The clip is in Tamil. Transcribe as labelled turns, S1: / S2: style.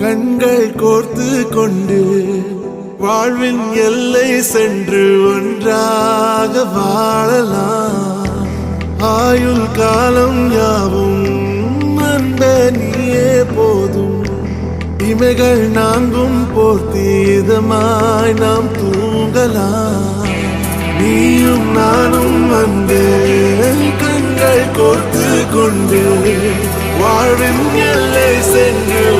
S1: கண்கள் கோர்த்து கொண்டு வாழ்வின் எல்லை சென்று ஒன்றாக வாழலாம். ஆயுள் காலம் யாவும் அன்ப நீயே போதும். இமைகள் நான்கும் போர்த்தீதமாய் நாம் தூங்கலாம். நீயும் நானும் வந்து கண்கள் கோர்த்து கொண்டு வாழ்வின் எல்லை சென்று